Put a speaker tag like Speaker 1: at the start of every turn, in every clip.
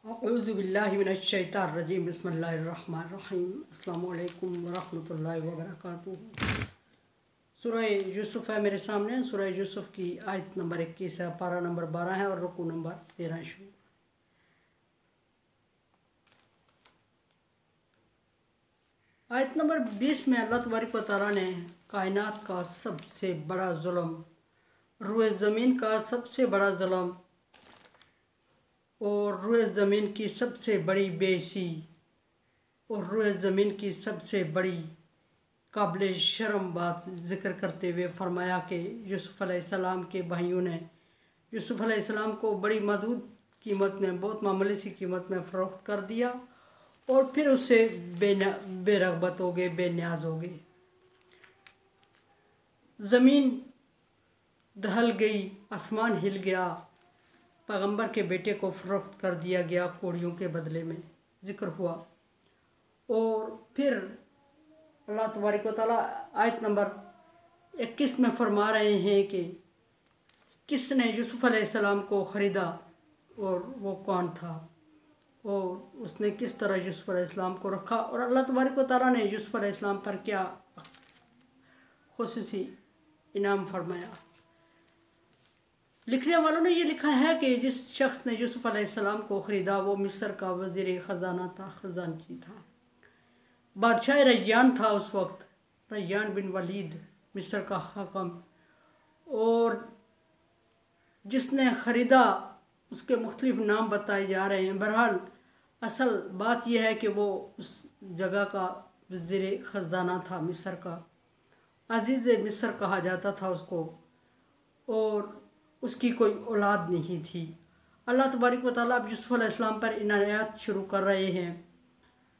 Speaker 1: औज़ुबिल्लाहि मिनश्शैतानिर्रजीम बिस्मिल्लाहिर्रहमानिर्रहीम अस्सलामु अलैकुम वरहमतुल्लाहि वबरकातुहू। सूरह यूसुफ है मेरे सामने। सूरह यूसुफ की आयत नंबर 21 है, पारा नंबर 12 है और रुकू नंबर 13 शुरू। आयत नंबर 20 में अल्लाह तबारक व तआला ने कायनात का सबसे बड़ा जुल्म, रुए ज़मीन का सबसे बड़ा जुल्म और रुए ज़मीन की सबसे बड़ी बेइज्जती और रुए ज़मीन की सबसे बड़ी काबिल शर्म बात ज़िक्र करते हुए फरमाया कि यूसुफ़ अलैहिस्सलाम के भाइयों ने यूसुफ़ अलैहिस्सलाम को बड़ी महदूद कीमत में, बहुत मामूली सी कीमत में फ़रोख्त कर दिया और फिर उससे बेरग़बत हो गए, बेनियाज हो गए। ज़मीन दहल गई, आसमान हिल गया, पैगंबर के बेटे को फ़रोख्त कर दिया गया कोड़ियों के बदले में, ज़िक्र हुआ। और फिर अल्लाह तबारक व तआला आयत नंबर 21 में फरमा रहे हैं कि किसने यूसुफ़ अलैहिस्सलाम को ख़रीदा और वो कौन था और उसने किस तरह यूसुफ़ अलैहिस्सलाम को रखा और अल्लाह तबारक व तआला ने यूसुफ़ अलैहिस्सलाम पर क्या खुसूसी इनाम फरमाया। लिखने वालों ने ये लिखा है कि जिस शख्स ने यूसुफ़ अलैहिस्सलाम को ख़रीदा वो मिस्र का वज़ीर ख़जाना था, ख़जानची था, बादशाह रय्यान था उस वक्त, रय्यान बिन वलीद मिस्र का हाकम। और जिसने ख़रीदा उसके मुख्तलिफ़ नाम बताए जा रहे हैं। बहरहाल असल बात यह है कि वो उस जगह का वज़ीर ख़जाना था, मिस्र का अज़ीज़ मिस्र कहा जाता था उसको, और उसकी कोई औलाद नहीं थी। अल्लाह तबारक व तआला अब यूसुफ़ अलैहिस्सलाम पर इनायत शुरू कर रहे हैं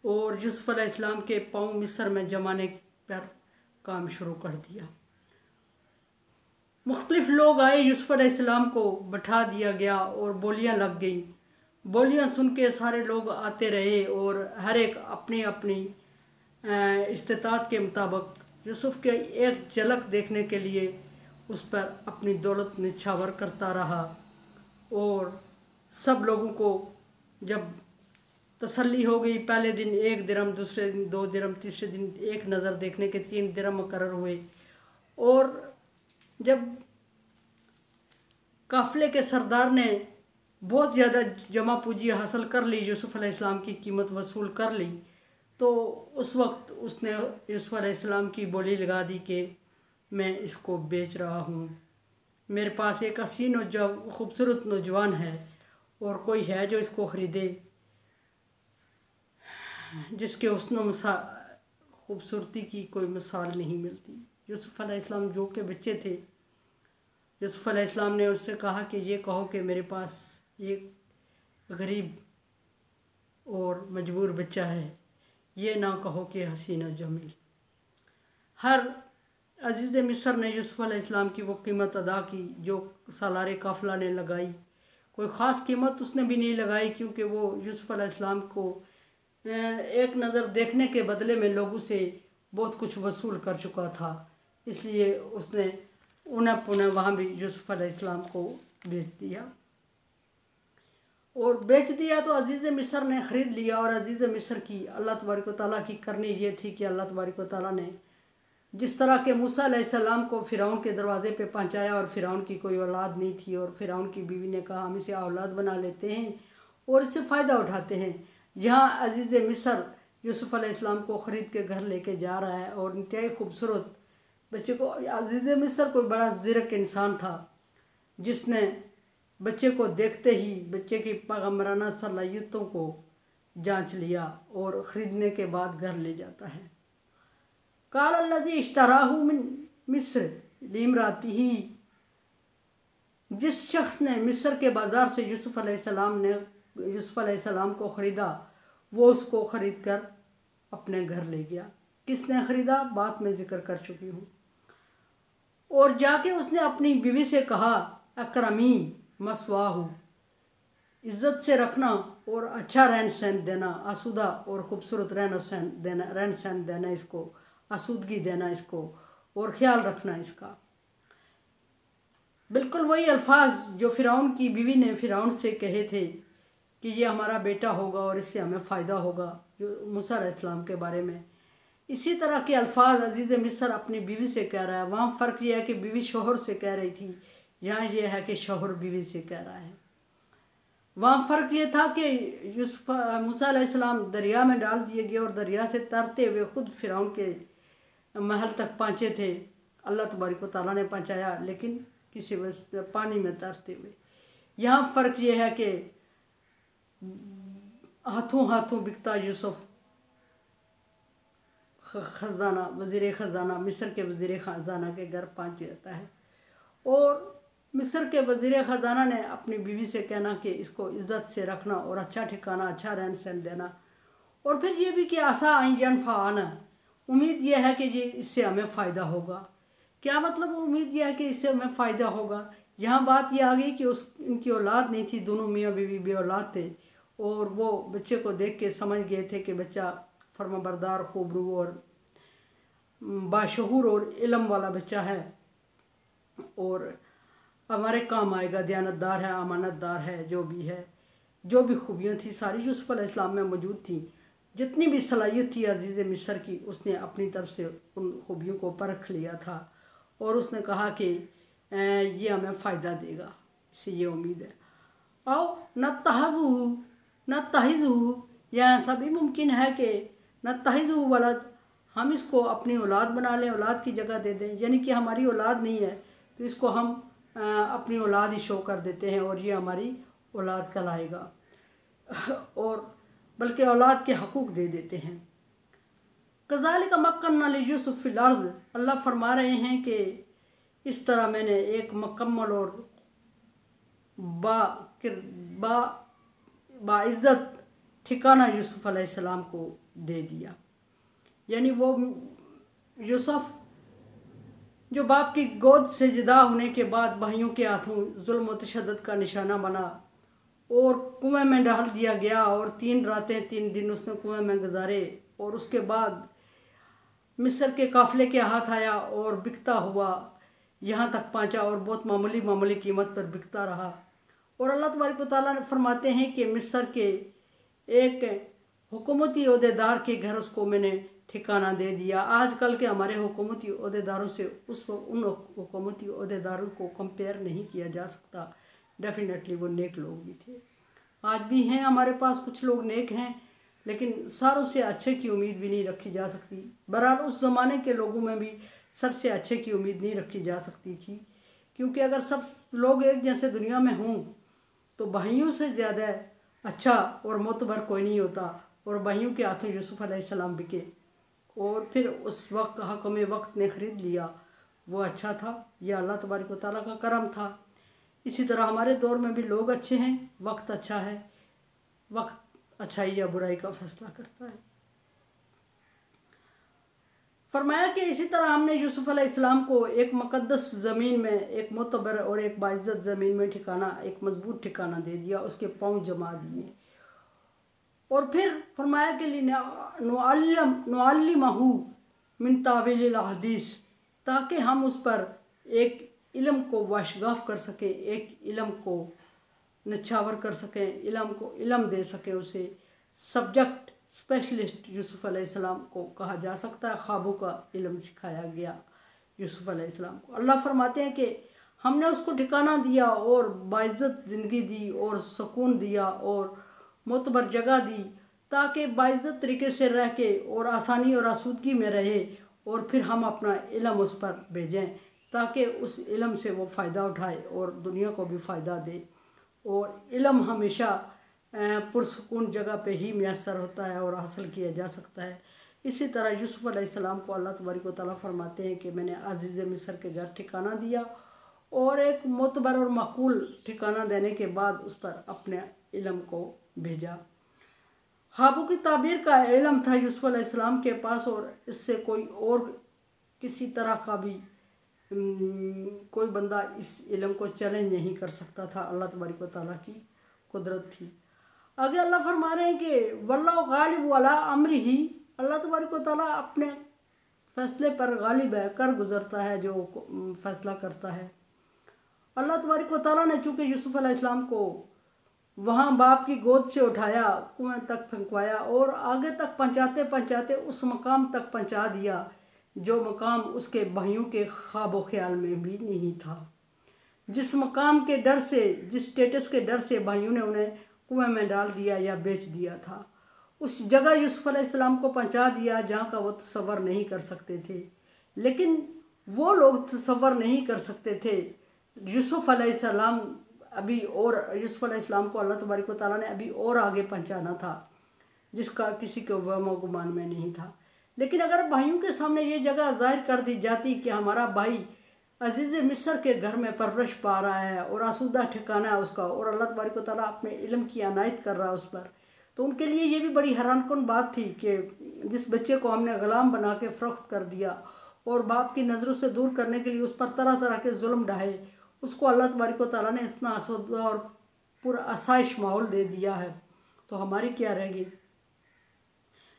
Speaker 1: और यूसुफ़ अलैहिस्सलाम के पाँव मिस्र में जमाने पर काम शुरू कर दिया। मुख्तलिफ़ लोग आए, यूसुफ़ अलैहिस्सलाम को बैठा दिया गया और बोलियां लग गई। बोलियां सुन के सारे लोग आते रहे और हर एक अपनी अपनी इस्तिताअत के मुताबिक यूसुफ़ के एक झलक देखने के लिए उस पर अपनी दौलत निछावर करता रहा। और सब लोगों को जब तसल्ली हो गई, पहले दिन 1 दिरहम, दूसरे दिन 2 दिरहम, तीसरे दिन 1 नज़र देखने के 3 दिरहम मुकर्रर हुए। और जब काफ़िले के सरदार ने बहुत ज़्यादा जमा पूंजी हासिल कर ली, यूसुफ़ अलैहिस्सलाम की कीमत वसूल कर ली, तो उस वक्त उसने यूसुफ़ अलैहिस्सलाम की बोली लगा दी कि मैं इसको बेच रहा हूँ। मेरे पास एक हसीन और ख़ूबसूरत नौजवान है और कोई है जो इसको ख़रीदे, जिसके हुस्न ख़ूबसूरती की कोई मिसाल नहीं मिलती। यूसुफ़ अलैहिस्सलाम जो के बच्चे थे, यूसुफ़ अलैहिस्सलाम ने उससे कहा कि ये कहो कि मेरे पास एक गरीब और मजबूर बच्चा है, ये ना कहो कि हसीन और जमील। हर अज़ीज़ मिस्र ने यूसुफ़ अलैहिस्सलाम की वो कीमत अदा की जो सालारे काफ़िला ने लगाई। कोई ख़ास कीमत उसने भी नहीं लगाई, क्योंकि वो यूसुफ़ अलैहिस्सलाम को एक नज़र देखने के बदले में लोगों से बहुत कुछ वसूल कर चुका था। इसलिए उसने उन्हें पुनः वहाँ भी यूसुफ़ अलैहिस्सलाम को बेच दिया। और बेच दिया तो अज़ीज़ मिस्र ने ख़रीद लिया। और अज़ीज़ मिस्र की अल्लाह तबारक व तआला की करनी ये थी कि अल्लाह तबारक व तआला ने जिस तरह के मूसा अलैहिस्सलाम को फ़िरौन के दरवाज़े पे पहुँचाया और फ़िरौन की कोई औलाद नहीं थी और फ़िरौन की बीवी ने कहा हम इसे औलाद बना लेते हैं और इससे फ़ायदा उठाते हैं, यहाँ अज़ीज़ मिस्र यूसुफ़ अलैहिस्सलाम को ख़रीद के घर लेके जा रहा है और इंतहाई खूबसूरत बच्चे को। अज़ीज़ मिस्र कोई बड़ा ज़िरक इंसान था जिसने बच्चे को देखते ही बच्चे की पैगम्बराना सलाहियतों को जांच लिया और ख़रीदने के बाद घर ले जाता है। काल अल्लज़ी इश्तराहु मिन मिस्र लिम्रातिही, जिस शख्स ने मिस्र के बाज़ार से यूसुफ़ अलैहिस्सलाम को ख़रीदा वो उसको ख़रीद कर अपने घर ले गया। किसने ख़रीदा बात में ज़िक्र कर चुकी हूँ। और जाके उसने अपनी बीवी से कहा अकरमी मसवाहु, इज़्ज़त से रखना और अच्छा रहन सहन देना, आसूदा और ख़ूबसूरत रहन सहन देना, इसको आसूदगी देना इसको और ख़्याल रखना इसका। बिल्कुल वही अल्फाज जो फ़िरौन की बीवी ने फ़िरौन से कहे थे कि ये हमारा बेटा होगा और इससे हमें फ़ायदा होगा, मूसा अलैहिस्सलाम के बारे में। इसी तरह के अल्फाज अजीज़ मिस्र अपनी बीवी से कह रहा है। वहाँ फ़र्क यह है कि बीवी शोहर से कह रही थी, यहाँ ये है कि शोहर बीवी से कह रहा है। वहाँ फ़र्क ये था कि मूसा अलैहिस्सलाम दरिया में डाल दिए गए और दरिया से तरते हुए खुद फ़िरौन के महल तक पहुँचे थे। अल्लाह तबारक व तआला ने पहुँचाया, लेकिन किसी वजह पानी में तरते हुए। यहाँ फ़र्क ये है कि हाथों हाथों बिकता यूसुफ ख़जाना, वज़ीर ख़जाना, मिस्र के वज़ीर ख़जाना के घर पहुँच जाता है। और मिस्र के वज़ीर ख़जाना ने अपनी बीवी से कहना कि इसको इज़्ज़त से रखना और अच्छा ठिकाना, अच्छा रहन सहन देना। और फिर ये भी कि आसा आइन यनफ़अना, उम्मीद यह है कि ये इससे हमें फ़ायदा होगा। क्या मतलब उम्मीद यह है कि इससे हमें फ़ायदा होगा? यहाँ बात यह आ गई कि इनकी औलाद नहीं थी, दोनों मियाँ बीवी बे औलाद थे और वो बच्चे को देख के समझ गए थे कि बच्चा फर्माबरदार, खूबरू और बाशऊर और इल्म वाला बच्चा है और हमारे काम आएगा, दयानतदार है, अमानतदार है, जो भी है, जो भी खूबियाँ थी सारी यूसुफ अलैहिस्सलाम में मौजूद थी। जितनी भी सलाहियत थी अजीज़ मिस्र की, उसने अपनी तरफ से उन खूबियों को परख लिया था और उसने कहा कि ये हमें फ़ायदा देगा, इससे ये उम्मीद है। आओ न तहिज़ू, या ऐसा भी मुमकिन है कि न तहिज़ू वलद, हम इसको अपनी औलाद बना लें, औलाद की जगह दे दें, यानी कि हमारी औलाद नहीं है तो इसको हम अपनी औलाद ही शो कर देते हैं और ये हमारी औलाद कहलाएगा, और बल्कि औलाद के हकूक़ दे देते हैं। कज़ालिक मक्कन्ना लियूसुफ़ फ़िल अर्ज़, अल्लाह फरमा रहे हैं कि इस तरह मैंने एक मुकम्मल और बाइज़्ज़त ठिकाना यूसुफ अलैहिस्सलाम को दे दिया। यानी वो यूसुफ जो बाप की गोद से जुदा होने के बाद भाइयों के हाथों जुल्म व तशद्दुद का निशाना बना और कुएं में डाल दिया गया और 3 रातें 3 दिन उसने कुएं में गुजारे और उसके बाद मिस्र के काफ़िले के हाथ आया और बिकता हुआ यहाँ तक पहुँचा और बहुत मामूली कीमत पर बिकता रहा। और अल्लाह तबारक व तआला फरमाते हैं कि मिस्र के एक हुकूमती ओहदेदार के घर उसको मैंने ठिकाना दे दिया। आजकल के हमारे हुकूमती ओहदेदारों से उन हुकूमती ओहदेदारों को कंपेयर नहीं किया जा सकता। डेफिनेटली वो नेक लोग भी थे, आज भी हैं हमारे पास कुछ लोग नेक हैं, लेकिन सारों से अच्छे की उम्मीद भी नहीं रखी जा सकती। बहरहाल उस ज़माने के लोगों में भी सबसे अच्छे की उम्मीद नहीं रखी जा सकती थी, क्योंकि अगर सब लोग एक जैसे दुनिया में हों तो भाइयों से ज़्यादा अच्छा और मोतबर कोई नहीं होता। और भाइयों के हाथों यूसुफ अलैहिस्सलाम बिके और फिर उस वक्त हकम वक्त ने ख़रीद लिया, वो अच्छा था। यह अल्लाह तबारक व तआला का करम था। इसी तरह हमारे दौर में भी लोग अच्छे हैं, वक्त अच्छा है, वक्त अच्छाई या बुराई का फैसला करता है। फरमाया कि इसी तरह हमने यूसुफ अलैहिस्सलाम को एक मुक़द्दस ज़मीन में, एक मोतबर और एक बाइज़्ज़त ज़मीन में ठिकाना, एक मजबूत ठिकाना दे दिया, उसके पाँव जमा दिए। और फिर फरमाया कि नुअल्लिमहु मिन तावीलिल हदीस, ताकि हम उस पर एक इल्म को वाशगाफ कर सकें, एक इल्म को नछावर कर सकें, इल्म को इल्म दे सकें। उसे सब्जेक्ट स्पेशलिस्ट यूसुफ अलैहिस्सलाम को कहा जा सकता है। ख्वाबों का इल्म सिखाया गया यूसुफ अलैहिस्सलाम को। अल्लाह फरमाते हैं कि हमने उसको ठिकाना दिया और बाइज़्ज़त ज़िंदगी दी और सुकून दिया और मोतबर जगह दी, ताकि बाइज़्ज़त तरीके से रह के और आसानी और आसूदगी में रहे। और फिर हम अपना इल्म उस पर भेजें ताकि उस इल्म से वो फ़ायदा उठाए और दुनिया को भी फ़ायदा दे। और इल्म हमेशा पुरसुकून जगह पे ही मैसर होता है और हासिल किया जा सकता है। इसी तरह यूसुफ अलैहिस्सलाम को अल्लाह तबारक व तआला फरमाते हैं कि मैंने अज़ीज़ मिस्र के घर ठिकाना दिया और एक मोतबर और माकूल ठिकाना देने के बाद उस पर अपने इल्म को भेजा। ख्वाबों की ताबीर का इल्म था यूसुफ अलैहिस्सलाम के पास और इससे कोई और किसी तरह का भी कोई बंदा इस इल्म को चैलेंज नहीं कर सकता था। अल्लाह तबारक व तआला की कुदरत थी। आगे अल्लाह फरमा रहे हैं कि वल्लाहु गालिब अला अम्रिही, अल्लाह तबारक व तआला अपने फ़ैसले पर गालिब है, कर गुज़रता है जो फ़ैसला करता है। अल्लाह तबारक व तआला ने चूँकि यूसुफ अलैहिस्सलाम को वहाँ बाप की गोद से उठाया, कुएं तक फेंकवाया और आगे तक पहुँचाते पहुँचाते उस मकाम तक पहुँचा दिया जो मकाम उसके भाइयों के ख्वाब व ख्याल में भी नहीं था। जिस मकाम के डर से, जिस स्टेटस के डर से भाइयों ने उन्हें कुएं में डाल दिया या बेच दिया था, उस जगह यूसुफ अलैहिस्सलाम को पहुंचा दिया जहाँ का वो तसव्वुर नहीं कर सकते थे। लेकिन वो लोग तसव्वुर नहीं कर सकते थे। यूसुफ अलैहिस्सलाम अभी और यूसुफ अलैहिस्सलाम को अल्लाह तबारक व तआला ने अभी और आगे पहुंचाना था, जिसका किसी को वहम गुमान में नहीं था। लेकिन अगर भाइयों के सामने ये जगह जाहिर कर दी जाती कि हमारा भाई अजीज़ मिस्र के घर में परवरिश पा रहा है और आसूदा ठिकाना है उसका, और अल्लाह तबारक व तआला अपने इल्म की अनायत कर रहा है उस पर, तो उनके लिए ये भी बड़ी हैरानकुन बात थी कि जिस बच्चे को हमने ग़ुलाम बना के फ़रोख्त कर दिया और बाप की नज़रों से दूर करने के लिए उस पर तरह तरह के जुल्म ढाए, उसको अल्लाह तबारक व तआला ने इतना आसूदा और पूरा आसाइश माहौल दे दिया है, तो हमारी क्या रहेगी।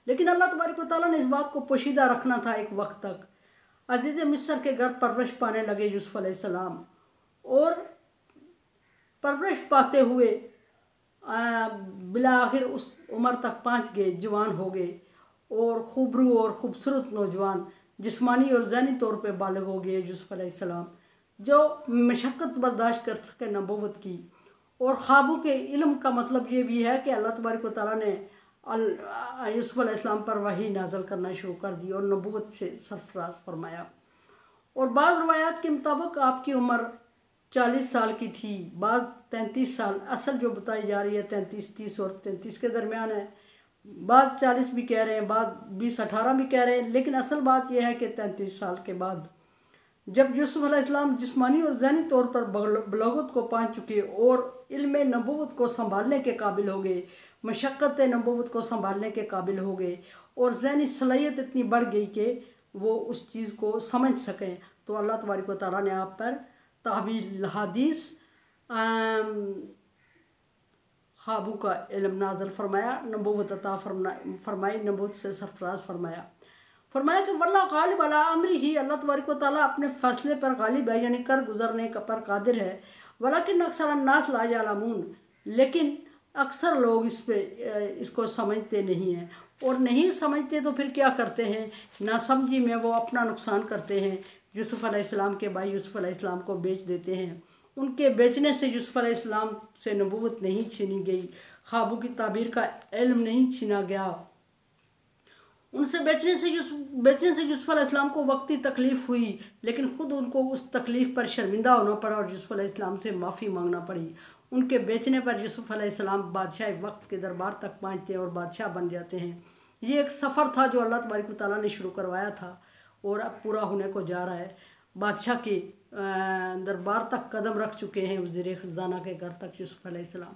Speaker 1: लेकिन अल्लाह तबारक व तआला ने इस बात को पोशीदा रखना था एक वक्त तक। अजीज़ मिस्र के घर परवरिश पाने लगे यूसुफ अलैहिस्सलाम, और परवरिश पाते हुए बिला आखिर उस उम्र तक पहुँच गए, जवान हो गए और खूबरू और ख़ूबसूरत नौजवान जिस्मानी और ज़हनी तौर पे बालिग हो गए यूसुफ अलैहिस्सलाम, जो मशक्क़त बर्दाश्त कर सके नबूवत की। और ख्वाबों के इल्म का मतलब ये भी है कि अल्लाह तबारक व तआला ने यूसुफ अलैहिस्सलाम पर वही नाज़िल करना शुरू कर दी और नबूवत से सरफराज फरमाया। और बाज़ रवायात के मुताबिक आपकी उम्र 40 साल की थी, बाज़ 33 साल, असल जो बताई जा रही है 33 और 33 के दरमियान है। बाज़ 40 भी कह रहे हैं, बाज़ 20-18 भी कह रहे हैं, लेकिन असल बात यह है कि 33 साल के बाद जब यूसुफ अलैहिस्सलाम जिस्मानी और ज़हनी तौर पर बलूगत को पहुँच चुके और इल्म नबूवत को संभालने के काबिल हो गए, मशक्क़त नबूवत को संभालने के काबिल हो गए और ज़हनी सलाहियत इतनी बढ़ गई कि वो उस चीज़ को समझ सकें, तो अल्लाह तबारक व तआला ने आप पर तावील हदीस ख्वाबों का इल्म नाज़िल फरमाया, नबूवत अता फरमाई, नबूवत से सरफराज फरमाया कि वल्लाह गालिब अला अमरी ही, अल्लाह तबारक व तआला अपने फ़ैसले पर गालिब है, यानी कर गुजरने का पर कादिर है। वलाकिन अक्सर अन्नास ला यअलमून, लेकिन अक्सर लोग इसको समझते नहीं हैं, और नहीं समझते तो फिर क्या करते हैं, नासमझी में वो अपना नुकसान करते हैं। यूसुफ अलैहिस्सलाम के भाई यूसुफ अलैहिस्सलाम को बेच देते हैं। उनके बेचने से यूसुफ अलैहिस्सलाम से नबूवत नहीं छीनी गई, ख्वाबों की ताबीर का इल्म नहीं छीना गया। उनसे बेचने से यूसुफ अलैहिस्सलाम को वक्ती तकलीफ़ हुई, लेकिन ख़ुद उनको उस तकलीफ़ पर शर्मिंदा होना पड़ा और यूसुफ अलैहिस्सलाम से माफ़ी मांगना पड़ी। उनके बेचने पर यूसुफ अलैहिस्सलाम बादशाह वक्त के दरबार तक पहुँचते हैं और बादशाह बन जाते हैं। ये एक सफ़र था जो अल्लाह तबारक व तआला ने शुरू करवाया था और अब पूरा होने को जा रहा है। बादशाह के दरबार तक कदम रख चुके हैं, वज़ीर ख़ज़ाना के घर तक यूसुफ अलैहिस्सलाम,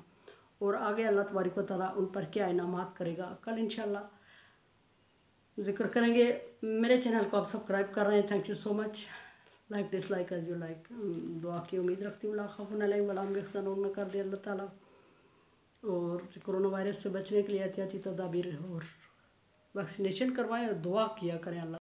Speaker 1: और आगे अल्लाह तबारक व तआला उन पर क्या इनामात करेगा कल इंशाअल्लाह जिक्र करेंगे। मेरे चैनल को आप सब्सक्राइब कर रहे हैं, thank you so much. Like dislike as you like. दुआ की उम्मीद रखती हूँ, ला खौफुन अलैहिम वला हुम यहज़नून में कर दे अल्लाह ताला। और कोरोना वायरस से बचने के लिए एहतियाती तदाबीर और वैक्सीनेशन करवाएं और दुआ किया करें अल्लाह।